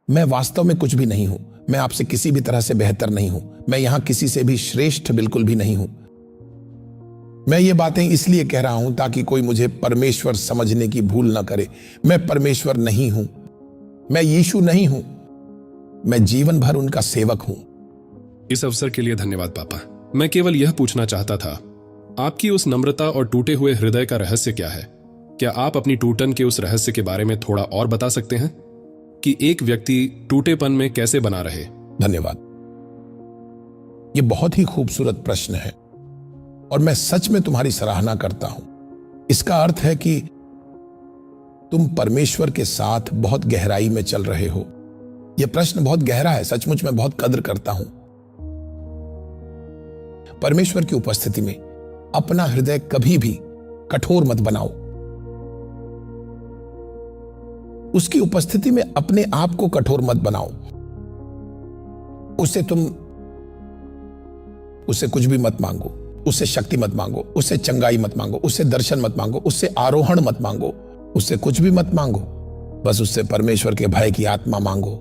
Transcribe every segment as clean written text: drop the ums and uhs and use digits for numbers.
मैं वास्तव में कुछ भी नहीं हूं। मैं आपसे किसी भी तरह से बेहतर नहीं हूं। मैं यहां किसी से भी श्रेष्ठ बिल्कुल भी नहीं हूं। मैं ये बातें इसलिए कह रहा हूं ताकि कोई मुझे परमेश्वर समझने की भूल ना करे। मैं परमेश्वर नहीं हूं। मैं यीशु नहीं हूं। मैं जीवन भर उनका सेवक हूं। इस अवसर के लिए धन्यवाद पापा। मैं केवल यह पूछना चाहता था, आपकी उस नम्रता और टूटे हुए हृदय का रहस्य क्या है? क्या आप अपनी टूटन के उस रहस्य के बारे में थोड़ा और बता सकते हैं कि एक व्यक्ति टूटेपन में कैसे बना रहे? धन्यवाद। यह बहुत ही खूबसूरत प्रश्न है और मैं सच में तुम्हारी सराहना करता हूं। इसका अर्थ है कि तुम परमेश्वर के साथ बहुत गहराई में चल रहे हो। यह प्रश्न बहुत गहरा है। सचमुच मैं बहुत कद्र करता हूं। परमेश्वर की उपस्थिति में अपना हृदय कभी भी कठोर मत बनाओ। उसकी उपस्थिति में अपने आप को कठोर मत बनाओ। उससे कुछ भी मत मांगो। उससे शक्ति मत मांगो। उससे चंगाई मत मांगो। उससे दर्शन मत मांगो। उससे आरोहण मत मांगो। उससे कुछ भी मत मांगो। बस उससे परमेश्वर के भय की आत्मा मांगो।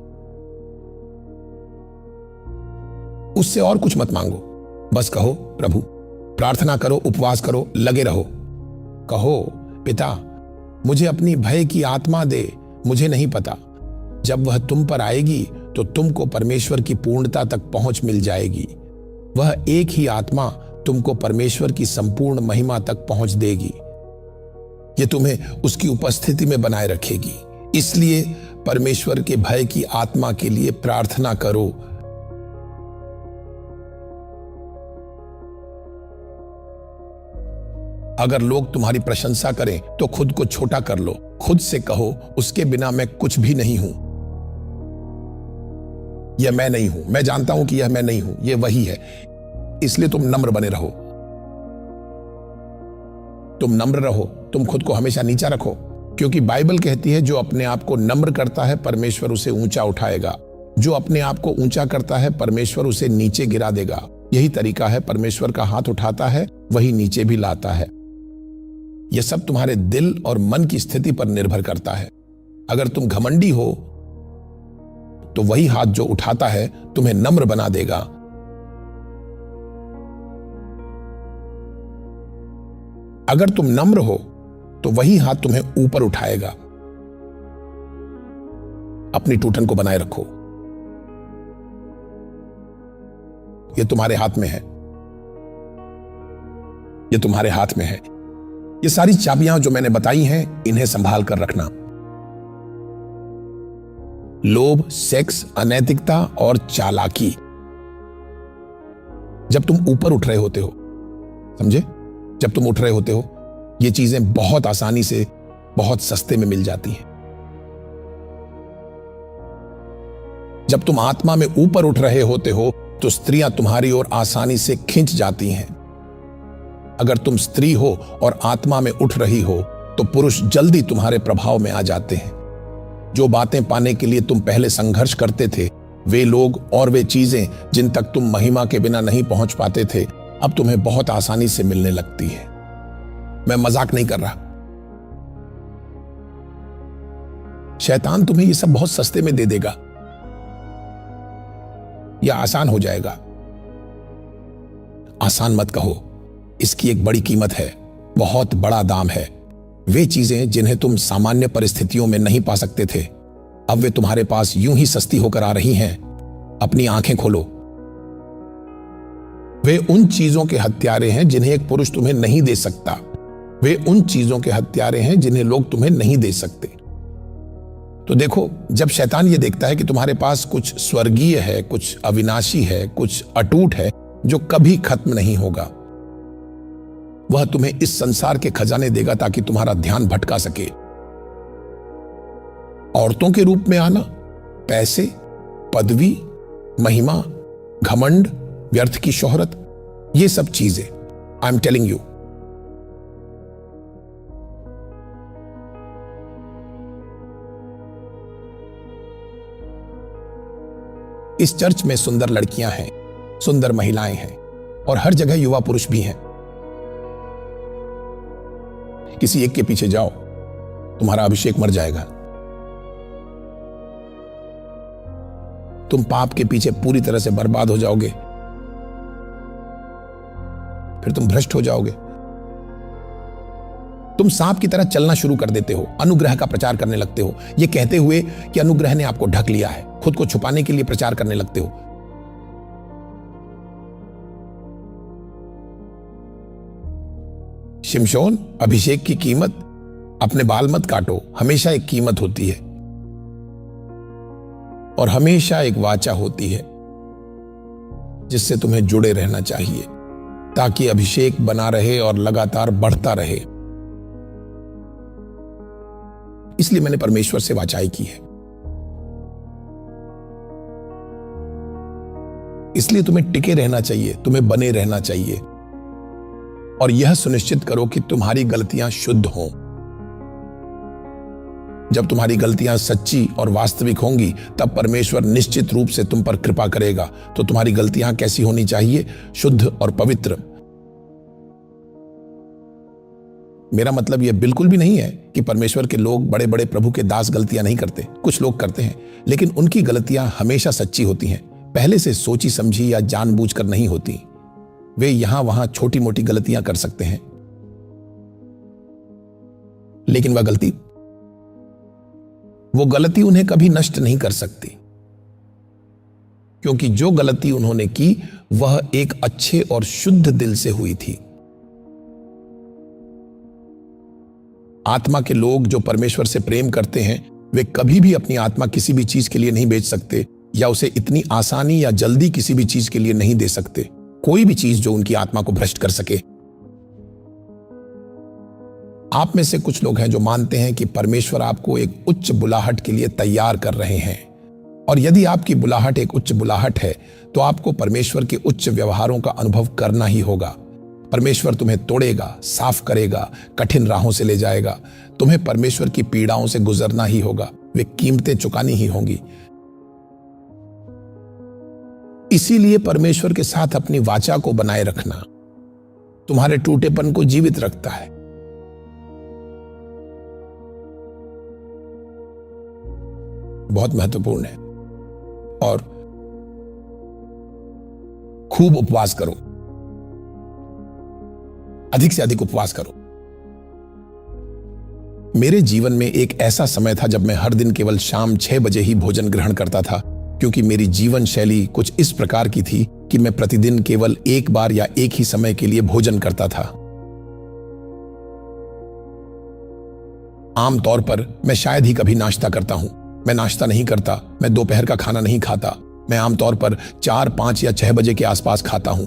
उससे और कुछ मत मांगो। बस कहो, प्रभु, प्रार्थना करो, उपवास करो, लगे रहो। कहो, पिता, मुझे अपनी भय की आत्मा दे। मुझे नहीं पता, जब वह तुम पर आएगी तो तुमको परमेश्वर की पूर्णता तक पहुंच मिल जाएगी। वह एक ही आत्मा तुमको परमेश्वर की संपूर्ण महिमा तक पहुंच देगी। यह तुम्हें उसकी उपस्थिति में बनाए रखेगी। इसलिए परमेश्वर के भय की आत्मा के लिए प्रार्थना करो। अगर लोग तुम्हारी प्रशंसा करें तो खुद को छोटा कर लो। खुद से कहो, उसके बिना मैं कुछ भी नहीं हूं। यह मैं नहीं हूं। मैं जानता हूं कि यह मैं नहीं हूं। यह वही है। इसलिए तुम नम्र बने रहो। तुम नम्र रहो। तुम खुद को हमेशा नीचा रखो, क्योंकि बाइबल कहती है जो अपने आप को नम्र करता है परमेश्वर उसे ऊंचा उठाएगा। जो अपने आप को ऊंचा करता है परमेश्वर उसे नीचे गिरा देगा। यही तरीका है। परमेश्वर का हाथ उठाता है, वही नीचे भी लाता है। यह सब तुम्हारे दिल और मन की स्थिति पर निर्भर करता है। अगर तुम घमंडी हो तो वही हाथ जो उठाता है तुम्हें नम्र बना देगा। अगर तुम नम्र हो तो वही हाथ तुम्हें ऊपर उठाएगा। अपनी टूटन को बनाए रखो। यह तुम्हारे हाथ में है। यह तुम्हारे हाथ में है। ये सारी चाबियां जो मैंने बताई हैं, इन्हें संभाल कर रखना। लोभ, सेक्स, अनैतिकता और चालाकी। जब तुम ऊपर उठ रहे होते हो, समझे? जब तुम उठ रहे होते हो, ये चीजें बहुत आसानी से, बहुत सस्ते में मिल जाती हैं। जब तुम आत्मा में ऊपर उठ रहे होते हो तो स्त्रियां तुम्हारी ओर आसानी से खिंच जाती हैं। अगर तुम स्त्री हो और आत्मा में उठ रही हो तो पुरुष जल्दी तुम्हारे प्रभाव में आ जाते हैं। जो बातें पाने के लिए तुम पहले संघर्ष करते थे, वे लोग और वे चीजें जिन तक तुम महिमा के बिना नहीं पहुंच पाते थे, अब तुम्हें बहुत आसानी से मिलने लगती है। मैं मजाक नहीं कर रहा। शैतान तुम्हें ये सब बहुत सस्ते में दे देगा। यह आसान हो जाएगा। आसान मत कहो। इसकी एक बड़ी कीमत है। बहुत बड़ा दाम है। वे चीजें जिन्हें तुम सामान्य परिस्थितियों में नहीं पा सकते थे, अब वे तुम्हारे पास यूं ही सस्ती होकर आ रही हैं। अपनी आंखें खोलो। वे उन चीजों के हत्यारे हैं जिन्हें एक पुरुष तुम्हें नहीं दे सकता। वे उन चीजों के हत्यारे हैं जिन्हें लोग तुम्हें नहीं दे सकते। तो देखो, जब शैतान ये देखता है कि तुम्हारे पास कुछ स्वर्गीय है, कुछ अविनाशी है, कुछ अटूट है जो कभी खत्म नहीं होगा, वह तुम्हें इस संसार के खजाने देगा ताकि तुम्हारा ध्यान भटका सके। औरतों के रूप में आना, पैसे, पदवी, महिमा, घमंड, व्यर्थ की शोहरत, ये सब चीजें, आई एम टेलिंग यू, इस चर्च में सुंदर लड़कियां हैं, सुंदर महिलाएं हैं और हर जगह युवा पुरुष भी हैं। किसी एक के पीछे जाओ, तुम्हारा अभिषेक मर जाएगा। तुम पाप के पीछे पूरी तरह से बर्बाद हो जाओगे, फिर तुम भ्रष्ट हो जाओगे। तुम सांप की तरह चलना शुरू कर देते हो, अनुग्रह का प्रचार करने लगते हो, यह कहते हुए कि अनुग्रह ने आपको ढक लिया है। खुद को छुपाने के लिए प्रचार करने लगते हो। शिमशोन, अभिषेक की कीमत, अपने बाल मत काटो, हमेशा एक कीमत होती है और हमेशा एक वाचा होती है जिससे तुम्हें जुड़े रहना चाहिए ताकि अभिषेक बना रहे और लगातार बढ़ता रहे। इसलिए मैंने परमेश्वर से वाचाई की है। इसलिए तुम्हें टिके रहना चाहिए, तुम्हें बने रहना चाहिए और यह सुनिश्चित करो कि तुम्हारी गलतियां शुद्ध हों। जब तुम्हारी गलतियां सच्ची और वास्तविक होंगी तब परमेश्वर निश्चित रूप से तुम पर कृपा करेगा। तो तुम्हारी गलतियां कैसी होनी चाहिए? शुद्ध और पवित्र। मेरा मतलब यह बिल्कुल भी नहीं है कि परमेश्वर के लोग, बड़े बड़े प्रभु के दास गलतियां नहीं करते। कुछ लोग करते हैं, लेकिन उनकी गलतियां हमेशा सच्ची होती हैं, पहले से सोची समझी या जानबूझकर नहीं होती। वे यहां वहां छोटी मोटी गलतियां कर सकते हैं, लेकिन वो गलती उन्हें कभी नष्ट नहीं कर सकती, क्योंकि जो गलती उन्होंने की वह एक अच्छे और शुद्ध दिल से हुई थी। आत्मा के लोग जो परमेश्वर से प्रेम करते हैं, वे कभी भी अपनी आत्मा किसी भी चीज के लिए नहीं बेच सकते या उसे इतनी आसानी या जल्दी किसी भी चीज के लिए नहीं दे सकते। कोई भी चीज जो उनकी आत्मा को भ्रष्ट कर सके। आप में से कुछ लोग हैं जो मानते हैं कि परमेश्वर आपको एक उच्च बुलाहट के लिए तैयार कर रहे हैं, और यदि आपकी बुलाहट एक उच्च बुलाहट है तो आपको परमेश्वर के उच्च व्यवहारों का अनुभव करना ही होगा। परमेश्वर तुम्हें तोड़ेगा, साफ करेगा, कठिन राहों से ले जाएगा। तुम्हें परमेश्वर की पीड़ाओं से गुजरना ही होगा, वे कीमतें चुकानी ही होंगी। इसीलिए परमेश्वर के साथ अपनी वाचा को बनाए रखना तुम्हारे टूटेपन को जीवित रखता है। बहुत महत्वपूर्ण है। और खूब उपवास करो, अधिक से अधिक उपवास करो। मेरे जीवन में एक ऐसा समय था जब मैं हर दिन केवल शाम 6 बजे ही भोजन ग्रहण करता था, क्योंकि मेरी जीवन शैली कुछ इस प्रकार की थी कि मैं प्रतिदिन केवल एक बार या एक ही समय के लिए भोजन करता था। आमतौर पर मैं शायद ही कभी नाश्ता करता हूं। मैं नाश्ता नहीं करता, मैं दोपहर का खाना नहीं खाता। मैं आमतौर पर 4, 5 या 6 बजे के आसपास खाता हूं।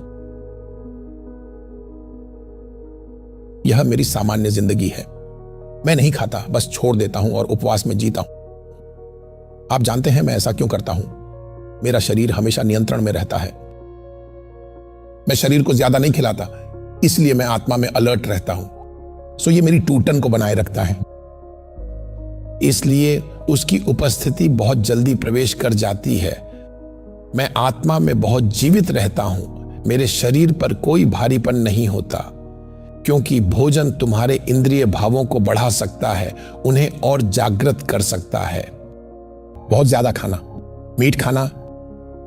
यह मेरी सामान्य जिंदगी है। मैं नहीं खाता, बस छोड़ देता हूं और उपवास में जीता हूं। आप जानते हैं मैं ऐसा क्यों करता हूं? मेरा शरीर हमेशा नियंत्रण में रहता है। मैं शरीर को ज्यादा नहीं खिलाता, इसलिए मैं आत्मा में अलर्ट रहता हूं। सो ये मेरी टूटन को बनाए रखता है, इसलिए उसकी उपस्थिति बहुत जल्दी प्रवेश कर जाती है। मैं आत्मा में बहुत जीवित रहता हूं। मेरे शरीर पर कोई भारीपन नहीं होता, क्योंकि भोजन तुम्हारे इंद्रिय भावों को बढ़ा सकता है, उन्हें और जागृत कर सकता है। बहुत ज्यादा खाना, मीठ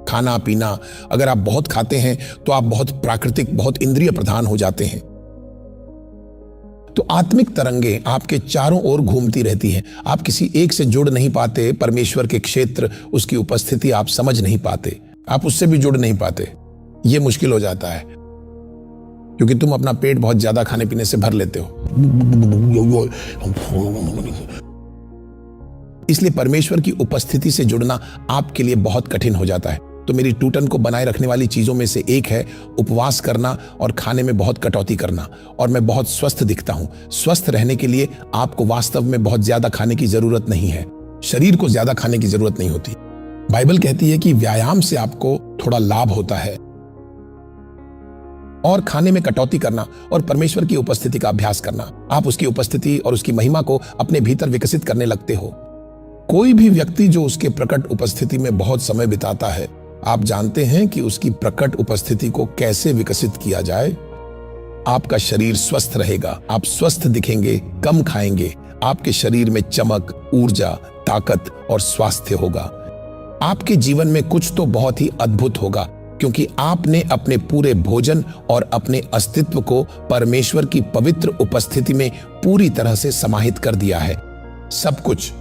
खाना पीना, अगर आप बहुत खाते हैं तो आप बहुत प्राकृतिक, बहुत इंद्रिय प्रधान हो जाते हैं। तो आत्मिक तरंगें आपके चारों ओर घूमती रहती हैं। आप किसी एक से जुड़ नहीं पाते। परमेश्वर के क्षेत्र, उसकी उपस्थिति आप समझ नहीं पाते, आप उससे भी जुड़ नहीं पाते। यह मुश्किल हो जाता है क्योंकि तुम अपना पेट बहुत ज्यादा खाने पीने से भर लेते हो। इसलिए परमेश्वर की उपस्थिति से जुड़ना आपके लिए बहुत कठिन हो जाता है। तो मेरी टूटन को बनाए रखने वाली चीजों में से एक है उपवास करना और खाने में बहुत कटौती करना। और मैं बहुत स्वस्थ दिखता हूं। स्वस्थ रहने के लिए आपको वास्तव में बहुत ज्यादा खाने की जरूरत नहीं है। शरीर को ज्यादा खाने की जरूरत नहीं होती। बाइबल कहती है कि व्यायाम से आपको थोड़ा लाभ होता है। और खाने में कटौती करना और परमेश्वर की उपस्थिति का अभ्यास करना, आप उसकी उपस्थिति और उसकी महिमा को अपने भीतर विकसित करने लगते हो। कोई भी व्यक्ति जो उसके प्रकट उपस्थिति में बहुत समय बिताता है, आप जानते हैं कि उसकी प्रकट उपस्थिति को कैसे विकसित किया जाए। आपका शरीर स्वस्थ रहेगा, आप स्वस्थ दिखेंगे, कम खाएंगे, आपके शरीर में चमक, ऊर्जा, ताकत और स्वास्थ्य होगा। आपके जीवन में कुछ तो बहुत ही अद्भुत होगा, क्योंकि आपने अपने पूरे भोजन और अपने अस्तित्व को परमेश्वर की पवित्र उपस्थिति में पूरी तरह से समाहित कर दिया है। सब कुछ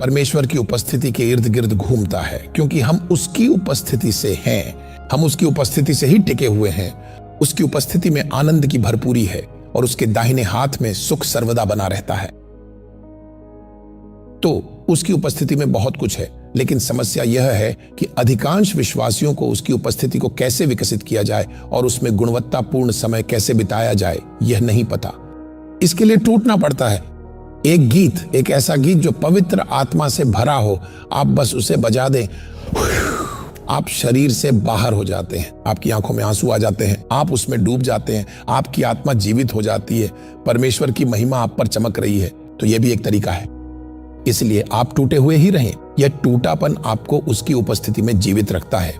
परमेश्वर की उपस्थिति के इर्द गिर्द घूमता है, क्योंकि हम उसकी उपस्थिति से हैं, हम उसकी उपस्थिति से ही टिके हुए हैं। उसकी उपस्थिति में आनंद की भरपूरी है और उसके दाहिने हाथ में सुख सर्वदा बना रहता है। तो उसकी उपस्थिति में बहुत कुछ है, लेकिन समस्या यह है कि अधिकांश विश्वासियों को उसकी उपस्थिति को कैसे विकसित किया जाए और उसमें गुणवत्तापूर्ण समय कैसे बिताया जाए, यह नहीं पता। इसके लिए टूटना पड़ता है। एक ऐसा गीत जो पवित्र आत्मा से भरा हो, आप बस उसे बजा दें, आप शरीर से बाहर हो जाते हैं, आपकी आंखों में आंसू आ जाते हैं, आप उसमें डूब जाते हैं, आपकी आत्मा जीवित हो जाती है, परमेश्वर की महिमा आप पर चमक रही है। तो यह भी एक तरीका है। इसलिए आप टूटे हुए ही रहें। यह टूटापन आपको उसकी उपस्थिति में जीवित रखता है,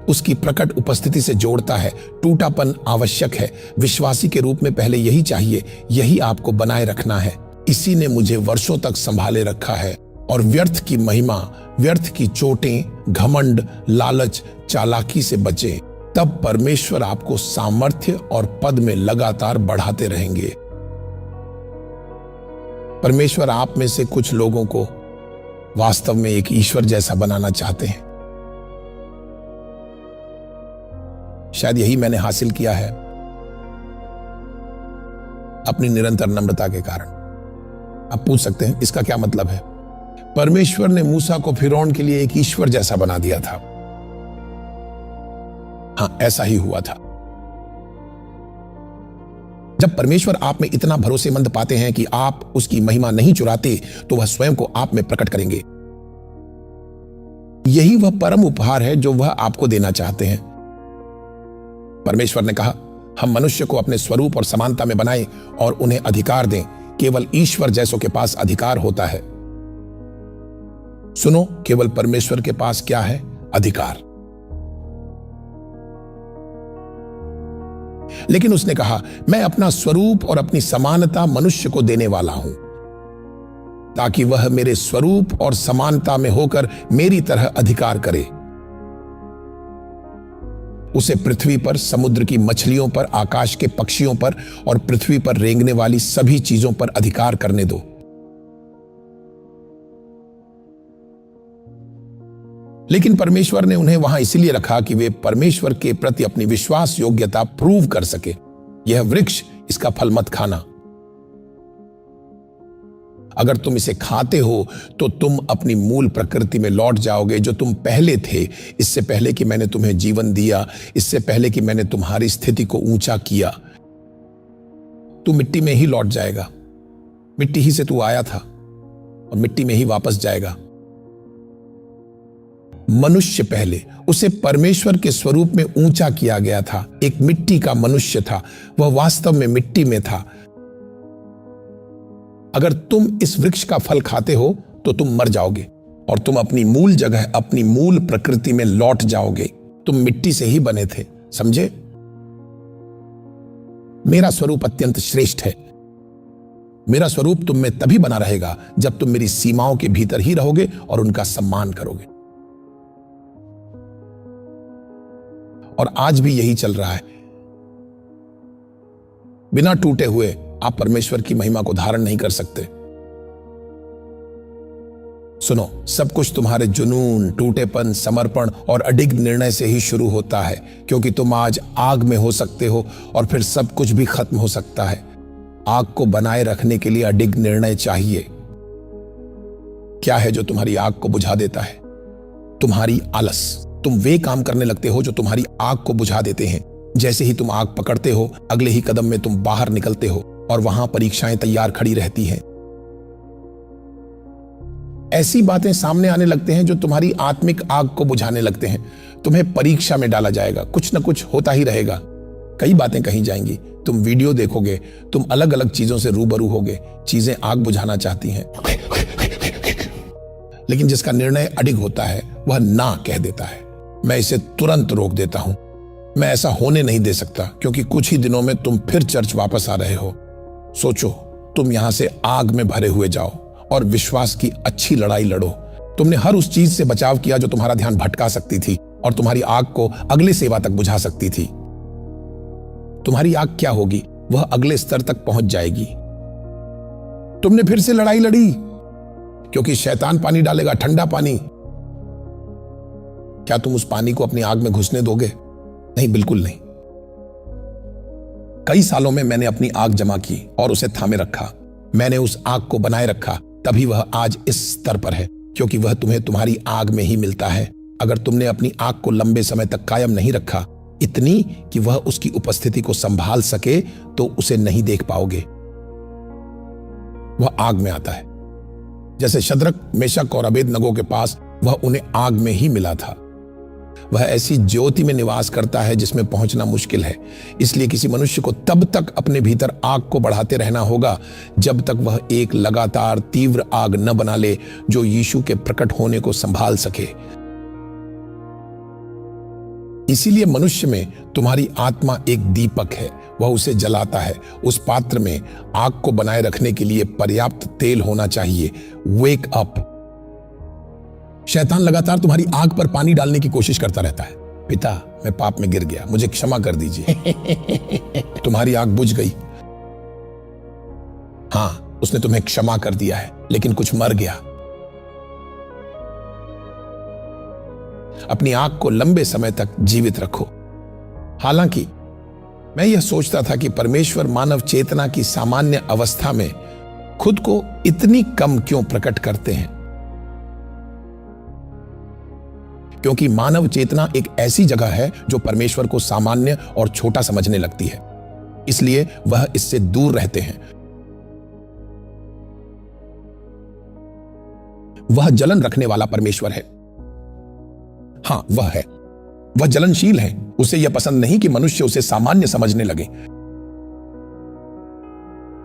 उसकी प्रकट उपस्थिति से जोड़ता है। टूटापन आवश्यक है। विश्वासी के रूप में पहले यही चाहिए, यही आपको बनाए रखना है। इसी ने मुझे वर्षों तक संभाले रखा है। और व्यर्थ की महिमा, व्यर्थ की चोटें, घमंड, लालच, चालाकी से बचें, तब परमेश्वर आपको सामर्थ्य और पद में लगातार बढ़ाते रहेंगे। परमेश्वर आप में से कुछ लोगों को वास्तव में एक ईश्वर जैसा बनाना चाहते हैं। शायद यही मैंने हासिल किया है अपनी निरंतर नम्रता के कारण। आप पूछ सकते हैं इसका क्या मतलब है? परमेश्वर ने मूसा को फिरौन के लिए एक ईश्वर जैसा बना दिया था। हां, ऐसा ही हुआ था। जब परमेश्वर आप में इतना भरोसेमंद पाते हैं कि आप उसकी महिमा नहीं चुराते, तो वह स्वयं को आप में प्रकट करेंगे। यही वह परम उपहार है जो वह आपको देना चाहते हैं। परमेश्वर ने कहा, हम मनुष्य को अपने स्वरूप और समानता में बनाएं और उन्हें अधिकार दें। केवल ईश्वर जैसों के पास अधिकार होता है। सुनो, केवल परमेश्वर के पास क्या है? अधिकार। लेकिन उसने कहा, मैं अपना स्वरूप और अपनी समानता मनुष्य को देने वाला हूं, ताकि वह मेरे स्वरूप और समानता में होकर मेरी तरह अधिकार करे। उसे पृथ्वी पर, समुद्र की मछलियों पर, आकाश के पक्षियों पर और पृथ्वी पर रेंगने वाली सभी चीजों पर अधिकार करने दो। लेकिन परमेश्वर ने उन्हें वहां इसलिए रखा कि वे परमेश्वर के प्रति अपनी विश्वास योग्यता प्रूव कर सके। यह वृक्ष, इसका फल मत खाना। अगर तुम इसे खाते हो तो तुम अपनी मूल प्रकृति में लौट जाओगे जो तुम पहले थे, इससे पहले कि मैंने तुम्हें जीवन दिया, इससे पहले कि मैंने तुम्हारी स्थिति को ऊंचा किया। तू मिट्टी में ही लौट जाएगा। मिट्टी ही से तू आया था और मिट्टी में ही वापस जाएगा। मनुष्य पहले, उसे परमेश्वर के स्वरूप में ऊंचा किया गया था। एक मिट्टी का मनुष्य था, वह वास्तव में मिट्टी में था। अगर तुम इस वृक्ष का फल खाते हो तो तुम मर जाओगे और तुम अपनी मूल जगह, अपनी मूल प्रकृति में लौट जाओगे। तुम मिट्टी से ही बने थे, समझे? मेरा स्वरूप अत्यंत श्रेष्ठ है। मेरा स्वरूप तुम में तभी बना रहेगा जब तुम मेरी सीमाओं के भीतर ही रहोगे और उनका सम्मान करोगे। और आज भी यही चल रहा है। बिना टूटे हुए आप परमेश्वर की महिमा को धारण नहीं कर सकते। सुनो, सब कुछ तुम्हारे जुनून, टूटेपन, समर्पण और अडिग निर्णय से ही शुरू होता है, क्योंकि तुम आज आग में हो सकते हो और फिर सब कुछ भी खत्म हो सकता है। आग को बनाए रखने के लिए अडिग निर्णय चाहिए। क्या है जो तुम्हारी आग को बुझा देता है? तुम्हारी आलस। तुम वे काम करने लगते हो जो तुम्हारी आग को बुझा देते हैं। जैसे ही तुम आग पकड़ते हो, अगले ही कदम में तुम बाहर निकलते हो और वहां परीक्षाएं तैयार खड़ी रहती हैं। ऐसी बातें सामने आने लगते हैं जो तुम्हारी आत्मिक आग को बुझाने लगते हैं। तुम्हें परीक्षा में डाला जाएगा, कुछ ना कुछ होता ही रहेगा। कई बातें कही जाएंगी, तुम वीडियो देखोगे, तुम अलग अलग चीजों से रूबरू होगे। चीजें आग बुझाना चाहती हैं, लेकिन जिसका निर्णय अडिग होता है वह ना कह देता है। मैं इसे तुरंत रोक देता हूं, मैं ऐसा होने नहीं दे सकता, क्योंकि कुछ ही दिनों में तुम फिर चर्च वापस आ रहे हो। सोचो, तुम यहां से आग में भरे हुए जाओ और विश्वास की अच्छी लड़ाई लड़ो। तुमने हर उस चीज से बचाव किया जो तुम्हारा ध्यान भटका सकती थी और तुम्हारी आग को अगले सेवा तक बुझा सकती थी। तुम्हारी आग क्या होगी? वह अगले स्तर तक पहुंच जाएगी। तुमने फिर से लड़ाई लड़ी क्योंकि शैतान पानी डालेगा, ठंडा पानी। क्या तुम उस पानी को अपनी आग में घुसने दोगे? नहीं, बिल्कुल नहीं। कई सालों में मैंने अपनी आग जमा की और उसे थामे रखा। मैंने उस आग को बनाए रखा, तभी वह आज इस स्तर पर है, क्योंकि वह तुम्हें तुम्हारी आग में ही मिलता है। अगर तुमने अपनी आग को लंबे समय तक कायम नहीं रखा, इतनी कि वह उसकी उपस्थिति को संभाल सके, तो उसे नहीं देख पाओगे। वह आग में आता है। जैसे शद्रक, मेशक और अबेदनगो के पास वह उन्हें आग में ही मिला था। वह ऐसी ज्योति में निवास करता है जिसमें पहुंचना मुश्किल है। इसलिए किसी मनुष्य को तब तक अपने भीतर आग को बढ़ाते रहना होगा जब तक वह एक लगातार तीव्र आग न बना ले जो यीशु के प्रकट होने को संभाल सके। इसीलिए मनुष्य में तुम्हारी आत्मा एक दीपक है, वह उसे जलाता है। उस पात्र में आग को बनाए रखने के लिए पर्याप्त तेल होना चाहिए। Wake up. शैतान लगातार तुम्हारी आग पर पानी डालने की कोशिश करता रहता है। पिता, मैं पाप में गिर गया, मुझे क्षमा कर दीजिए। तुम्हारी आग बुझ गई। हां, उसने तुम्हें क्षमा कर दिया है, लेकिन कुछ मर गया। अपनी आग को लंबे समय तक जीवित रखो। हालांकि मैं यह सोचता था कि परमेश्वर मानव चेतना की सामान्य अवस्था में खुद को इतनी कम क्यों प्रकट करते हैं, क्योंकि मानव चेतना एक ऐसी जगह है जो परमेश्वर को सामान्य और छोटा समझने लगती है, इसलिए वह इससे दूर रहते हैं। वह जलन रखने वाला परमेश्वर है। हां, वह है। वह जलनशील है। उसे यह पसंद नहीं कि मनुष्य उसे सामान्य समझने लगे।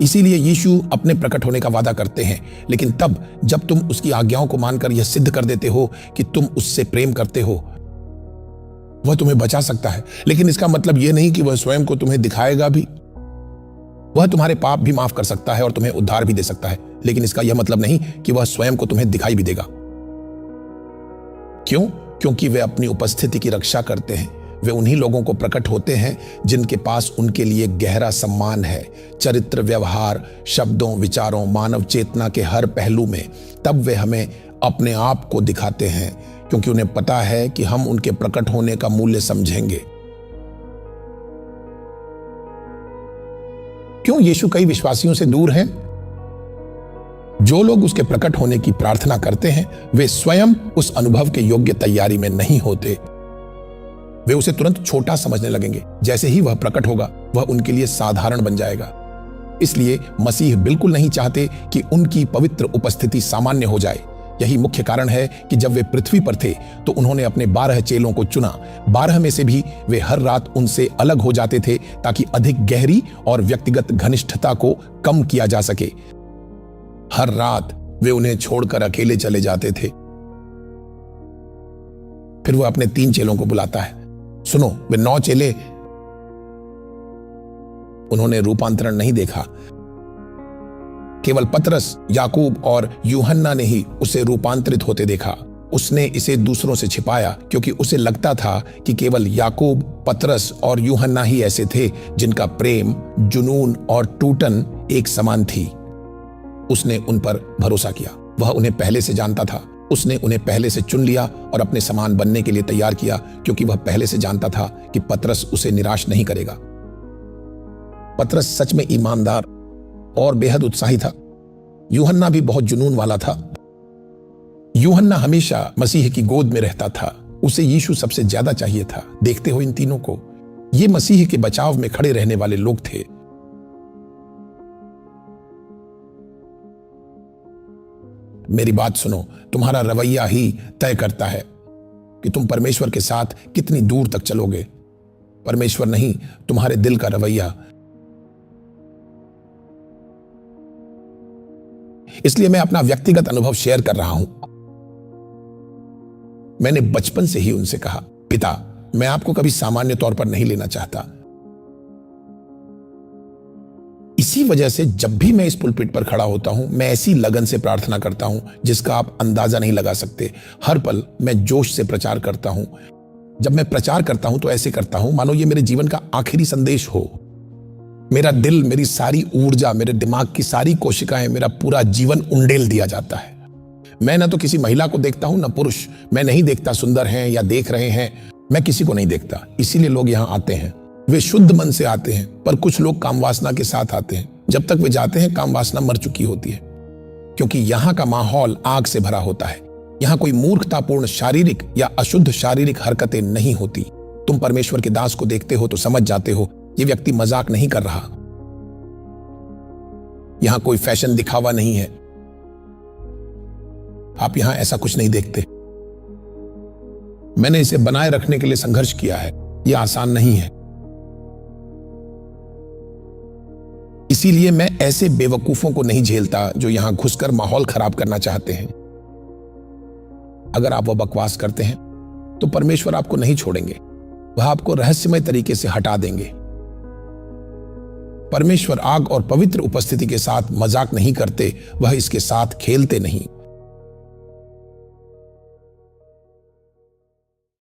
इसीलिए यीशु अपने प्रकट होने का वादा करते हैं, लेकिन तब जब तुम उसकी आज्ञाओं को मानकर यह सिद्ध कर देते हो कि तुम उससे प्रेम करते हो। वह तुम्हें बचा सकता है, लेकिन इसका मतलब यह नहीं कि वह स्वयं को तुम्हें दिखाएगा भी। वह तुम्हारे पाप भी माफ कर सकता है और तुम्हें उद्धार भी दे सकता है, लेकिन इसका यह मतलब नहीं कि वह स्वयं को तुम्हें दिखाई भी देगा। क्यों? क्योंकि वे अपनी उपस्थिति की रक्षा करते हैं। वे उन्हीं लोगों को प्रकट होते हैं जिनके पास उनके लिए गहरा सम्मान है, चरित्र, व्यवहार, शब्दों, विचारों, मानव चेतना के हर पहलू में। तब वे हमें अपने आप को दिखाते हैं, क्योंकि उन्हें पता है कि हम उनके प्रकट होने का मूल्य समझेंगे। क्यों यीशु कई विश्वासियों से दूर हैं? जो लोग उसके प्रकट होने की प्रार्थना करते हैं, वे स्वयं उस अनुभव के योग्य तैयारी में नहीं होते। वे उसे तुरंत छोटा समझने लगेंगे। जैसे ही वह प्रकट होगा, वह उनके लिए साधारण बन जाएगा। इसलिए मसीह बिल्कुल नहीं चाहते कि उनकी पवित्र उपस्थिति सामान्य हो जाए। यही मुख्य कारण है कि जब वे पृथ्वी पर थे तो उन्होंने अपने 12 चेलों को चुना। 12 में से भी वे हर रात उनसे अलग हो जाते थे ताकि अधिक गहरी और व्यक्तिगत घनिष्ठता को कम किया जा सके। हर रात वे उन्हें छोड़कर अकेले चले जाते थे। फिर वह अपने 3 चेलों को बुलाता है। सुनो, वे 9 चेले, उन्होंने रूपांतरण नहीं देखा। केवल पतरस, याकूब और यूहन्ना ने ही उसे रूपांतरित होते देखा। उसने इसे दूसरों से छिपाया क्योंकि उसे लगता था कि केवल याकूब, पतरस और यूहन्ना ही ऐसे थे जिनका प्रेम, जुनून और टूटन एक समान थी। उसने उन पर भरोसा किया। वह उन्हें पहले से जानता था। उसने उन्हें पहले से चुन लिया और अपने समान बनने के लिए तैयार किया, क्योंकि वह पहले से जानता था कि पतरस उसे निराश नहीं करेगा। पतरस सच में ईमानदार और बेहद उत्साही था। यूहन्ना भी बहुत जुनून वाला था। यूहन्ना हमेशा मसीह की गोद में रहता था। उसे यीशु सबसे ज्यादा चाहिए था। देखते हो इन तीनों को, ये मसीह के बचाव में खड़े रहने वाले लोग थे। मेरी बात सुनो, तुम्हारा रवैया ही तय करता है कि तुम परमेश्वर के साथ कितनी दूर तक चलोगे। परमेश्वर नहीं, तुम्हारे दिल का रवैया। इसलिए मैं अपना व्यक्तिगत अनुभव शेयर कर रहा हूं। मैंने बचपन से ही उनसे कहा, पिता, मैं आपको कभी सामान्य तौर पर नहीं लेना चाहता। इसी वजह से जब भी मैं इस पुलपिट पर खड़ा होता हूं, मैं ऐसी लगन से प्रार्थना करता हूं जिसका आप अंदाजा नहीं लगा सकते। हर पल मैं जोश से प्रचार करता हूं। जब मैं प्रचार करता हूं तो ऐसे करता हूं मानो ये मेरे जीवन का आखिरी संदेश हो। मेरा दिल, मेरी सारी ऊर्जा, मेरे दिमाग की सारी कोशिकाएं, मेरा पूरा जीवन उंडेल दिया जाता है। मैं ना तो किसी महिला को देखता हूं ना पुरुष। मैं नहीं देखता सुंदर हैं या देख रहे हैं, मैं किसी को नहीं देखता। इसीलिए लोग यहां आते हैं, वे शुद्ध मन से आते हैं। पर कुछ लोग काम वासना के साथ आते हैं। जब तक वे जाते हैं काम वासना मर चुकी होती है, क्योंकि यहां का माहौल आग से भरा होता है। यहां कोई मूर्खतापूर्ण शारीरिक या अशुद्ध शारीरिक हरकतें नहीं होती। तुम परमेश्वर के दास को देखते हो तो समझ जाते हो ये व्यक्ति मजाक नहीं कर रहा। यहां कोई फैशन दिखावा नहीं है। आप यहां ऐसा कुछ नहीं देखते। मैंने इसे बनाए रखने के लिए संघर्ष किया है। यह आसान नहीं है। इसीलिए मैं ऐसे बेवकूफों को नहीं झेलता जो यहां घुसकर माहौल खराब करना चाहते हैं। अगर आप वो बकवास करते हैं तो परमेश्वर आपको नहीं छोड़ेंगे। वह आपको रहस्यमय तरीके से हटा देंगे। परमेश्वर आग और पवित्र उपस्थिति के साथ मजाक नहीं करते, वह इसके साथ खेलते नहीं।